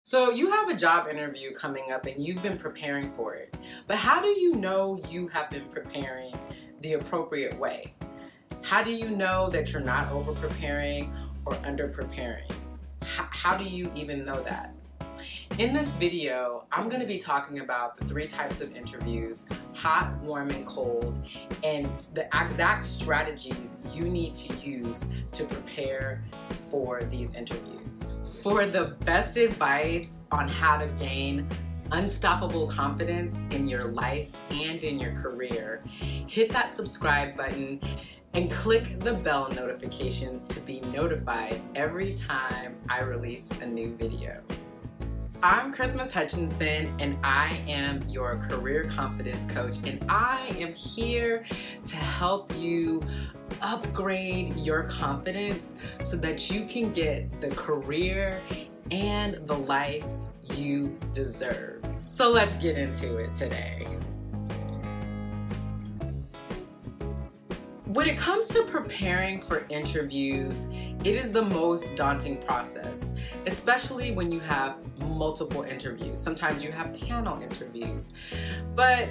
So you have a job interview coming up and you've been preparing for it. But how do you know you have been preparing the appropriate way? How do you know that you're not over preparing or under preparing? How do you even know that? In this video, I'm going to be talking about the 3 types of interviews: hot, warm, and cold, and the exact strategies you need to use to prepare for these interviews. For the best advice on how to gain unstoppable confidence in your life and in your career, hit that subscribe button and click the bell notifications to be notified every time I release a new video. I'm Christmas Hutchinson and I am your career confidence coach, and I am here to help you upgrade your confidence so that you can get the career and the life you deserve. So let's get into it today. When it comes to preparing for interviews, it is the most daunting process, especially when you have multiple interviews. Sometimes you have panel interviews. But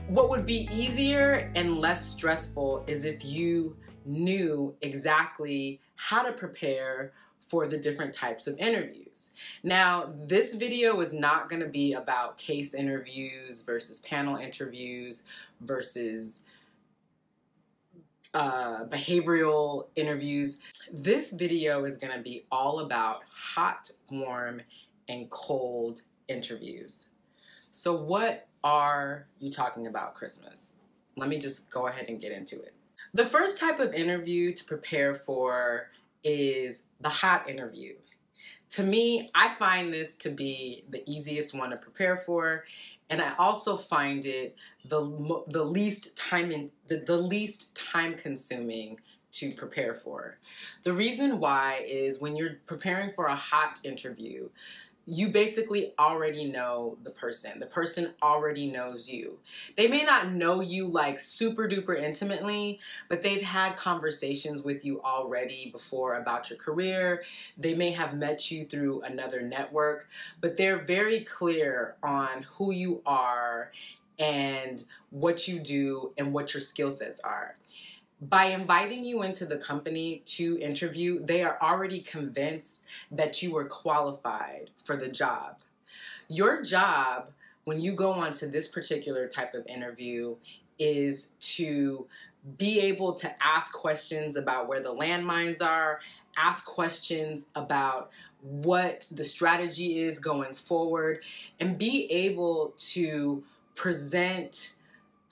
what would be easier and less stressful is if you knew exactly how to prepare for the different types of interviews. Now, this video is not going to be about case interviews versus panel interviews versus behavioral interviews. This video is going to be all about hot, warm, and cold interviews. So what are you talking about, Christmas? Let me just go ahead and get into it. The first type of interview to prepare for is the hot interview. To me, I find this to be the easiest one to prepare for, and I also find it the least time consuming to prepare for. The reason why is when you're preparing for a hot interview, you basically already know the person. The person already knows you. They may not know you like super duper intimately, but they've had conversations with you already before about your career. They may have met you through another network, but they're very clear on who you are and what you do and what your skill sets are. By inviting you into the company to interview, they are already convinced that you are qualified for the job. Your job, when you go on to this particular type of interview, is to be able to ask questions about where the landmines are, ask questions about what the strategy is going forward, and be able to present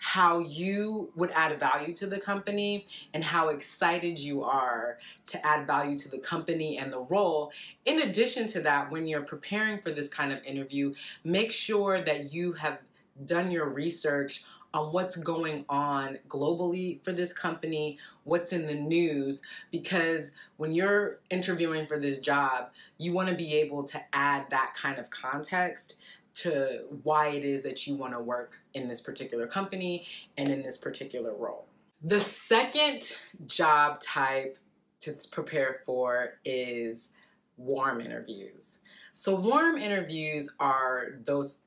how you would add value to the company and how excited you are to add value to the company and the role. In addition to that, when you're preparing for this kind of interview, make sure that you have done your research on what's going on globally for this company, what's in the news, because when you're interviewing for this job, you want to be able to add that kind of context to why it is that you want to work in this particular company and in this particular role. The second job type to prepare for is warm interviews. So warm interviews are those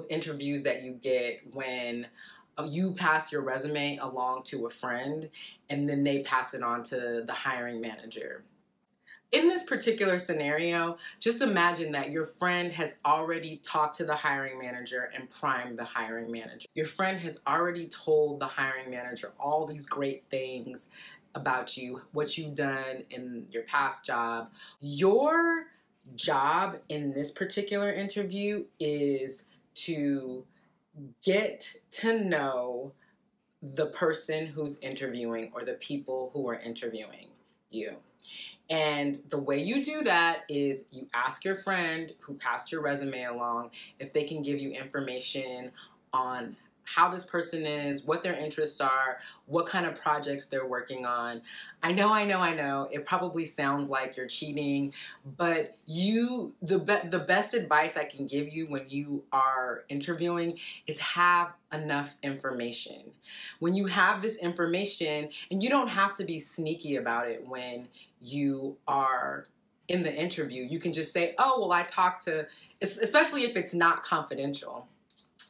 interviews that you get when you pass your resume along to a friend and then they pass it on to the hiring manager. In this particular scenario, just imagine that your friend has already talked to the hiring manager and primed the hiring manager. Your friend has already told the hiring manager all these great things about you, what you've done in your past job. Your job in this particular interview is to get to know the person who's interviewing or the people who are interviewing you. And the way you do that is you ask your friend who passed your resume along if they can give you information on how this person is, what their interests are, what kind of projects they're working on. I know, it probably sounds like you're cheating, but the best advice I can give you when you are interviewing is have enough information. When you have this information, and you don't have to be sneaky about it when you are in the interview. You can just say, oh, well, I talked to, especially if it's not confidential,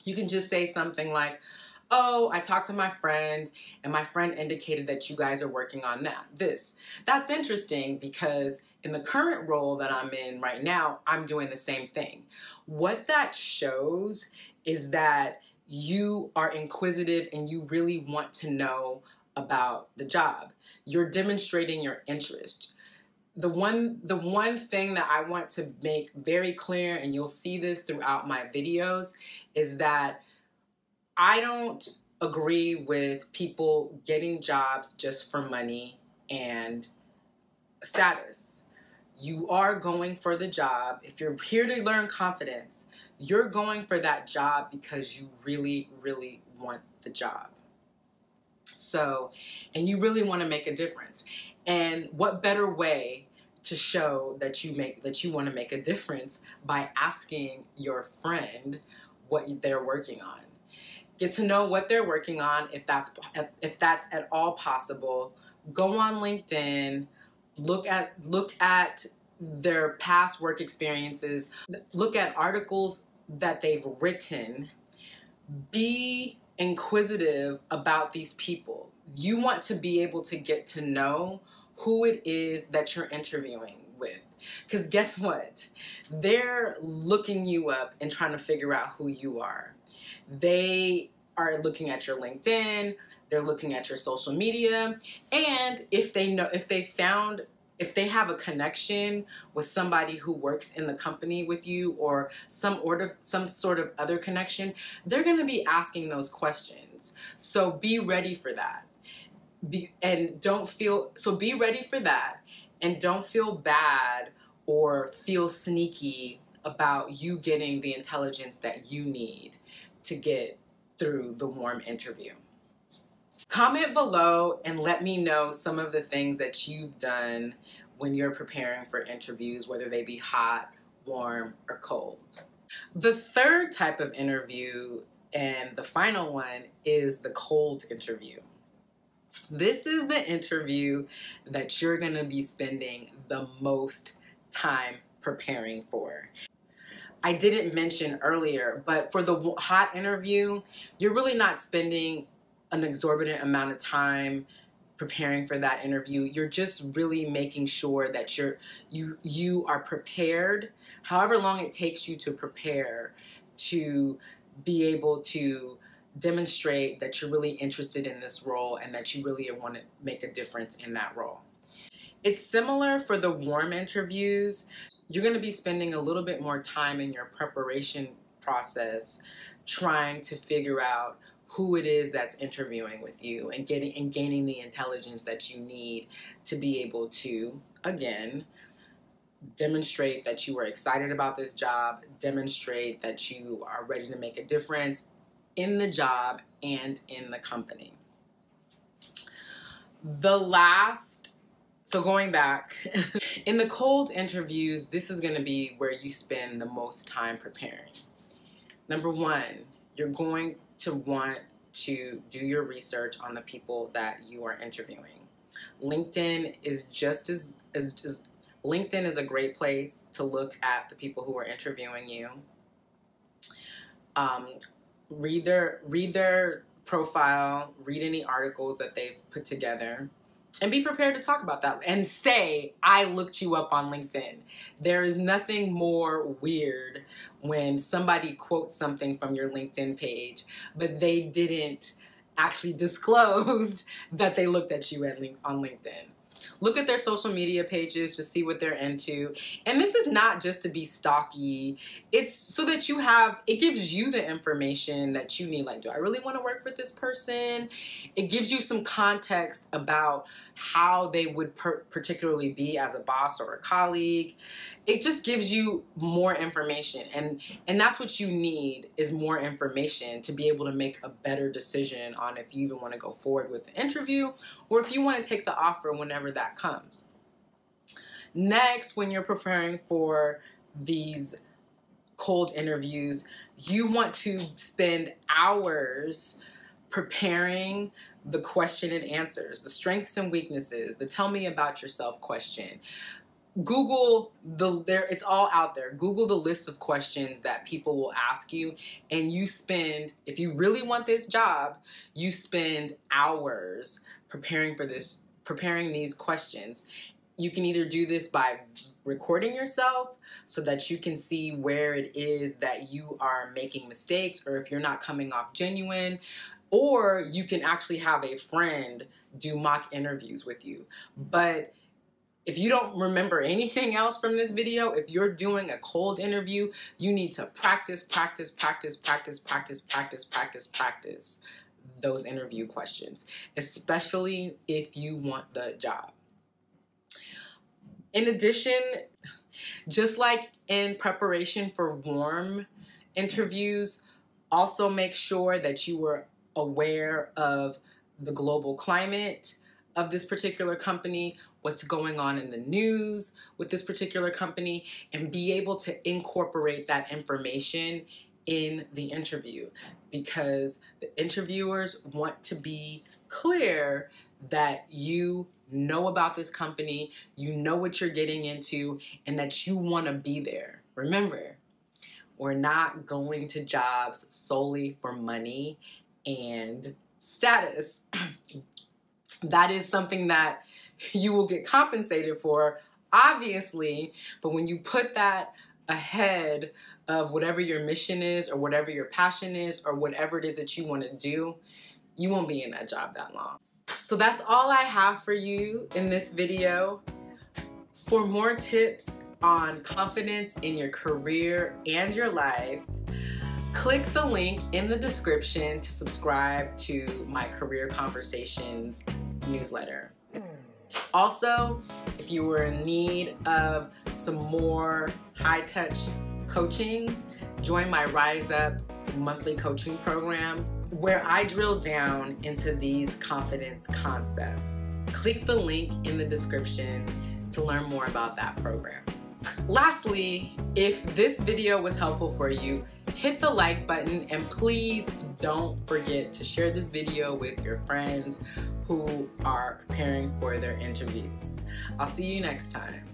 you can just say something like, oh, I talked to my friend and my friend indicated that you guys are working on this. That's interesting because in the current role that I'm in right now, I'm doing the same thing. What that shows is that you are inquisitive and you really want to know about the job. You're demonstrating your interest. The one thing that I want to make very clear, and you'll see this throughout my videos, is that I don't agree with people getting jobs just for money and status. You are going for the job. If you're here to learn confidence, you're going for that job because you really, really want the job. So, and you really want to make a difference. And what better way to show that you want to make a difference by asking your friend what they're working on. Get to know what they're working on if that's at all possible. Go on LinkedIn, look at their past work experiences, look at articles that they've written. Be inquisitive about these people. You want to be able to get to know who it is that you're interviewing with. Because guess what? They're looking you up and trying to figure out who you are. They are looking at your LinkedIn, they're looking at your social media, and if they have a connection with somebody who works in the company with you or some sort of other connection, they're going to be asking those questions. So be ready for that. Be ready for that, and don't feel bad or feel sneaky about you getting the intelligence that you need to get through the warm interview. Comment below and let me know some of the things that you've done when you're preparing for interviews, whether they be hot, warm, or cold. The third type of interview, and the final one, is the cold interview. This is the interview that you're going to be spending the most time preparing for. I didn't mention earlier, but for the hot interview, you're really not spending an exorbitant amount of time preparing for that interview. You're just really making sure that you are prepared, however long it takes you to prepare, to be able to demonstrate that you're really interested in this role and that you really want to make a difference in that role. It's similar for the warm interviews. You're going to be spending a little bit more time in your preparation process trying to figure out who it is that's interviewing with you and gaining the intelligence that you need to be able to, again, demonstrate that you are excited about this job, demonstrate that you are ready to make a difference in the job and in the company. So going back, in the cold interviews, this is going to be where you spend the most time preparing. Number one, you're going to want to do your research on the people that you are interviewing. LinkedIn is LinkedIn is a great place to look at the people who are interviewing you. Read their profile, read any articles that they've put together, and be prepared to talk about that and say, I looked you up on LinkedIn. There is nothing more weird when somebody quotes something from your LinkedIn page, but they didn't actually disclose that they looked at you on LinkedIn. Look at their social media pages to see what they're into. And this is not just to be stalky. It's so that it gives you the information that you need. Like, do I really want to work for this person? It gives you some context about how they would particularly be as a boss or a colleague. It just gives you more information. And that's what you need, is more information to be able to make a better decision on if you even want to go forward with the interview or if you want to take the offer whenever that comes. Next, when you're preparing for these cold interviews, you want to spend hours preparing the question and answers, the strengths and weaknesses, the tell me about yourself question. Google it's all out there. Google the list of questions that people will ask you, and you spend, if you really want this job, you spend hours preparing these questions. You can either do this by recording yourself so that you can see where it is that you are making mistakes, or if you're not coming off genuine, or you can actually have a friend do mock interviews with you. But if you don't remember anything else from this video, if you're doing a cold interview, you need to practice those interview questions, especially if you want the job. In addition, just like in preparation for warm interviews, also make sure that you were aware of the global climate of this particular company, what's going on in the news with this particular company, and be able to incorporate that information in the interview, because the interviewers want to be clear that you know about this company, you know what you're getting into, and that you want to be there. Remember, we're not going to jobs solely for money and status. That is something that you will get compensated for, obviously, but when you put that ahead of whatever your mission is, or whatever your passion is, or whatever it is that you want to do, you won't be in that job that long. So that's all I have for you in this video. For more tips on confidence in your career and your life, click the link in the description to subscribe to my Career Conversations newsletter. Also, if you were in need of some more high-touch coaching, join my Rise Up monthly coaching program, where I drill down into these confidence concepts. Click the link in the description to learn more about that program. Lastly, if this video was helpful for you, hit the like button, and please don't forget to share this video with your friends who are preparing for their interviews. I'll see you next time.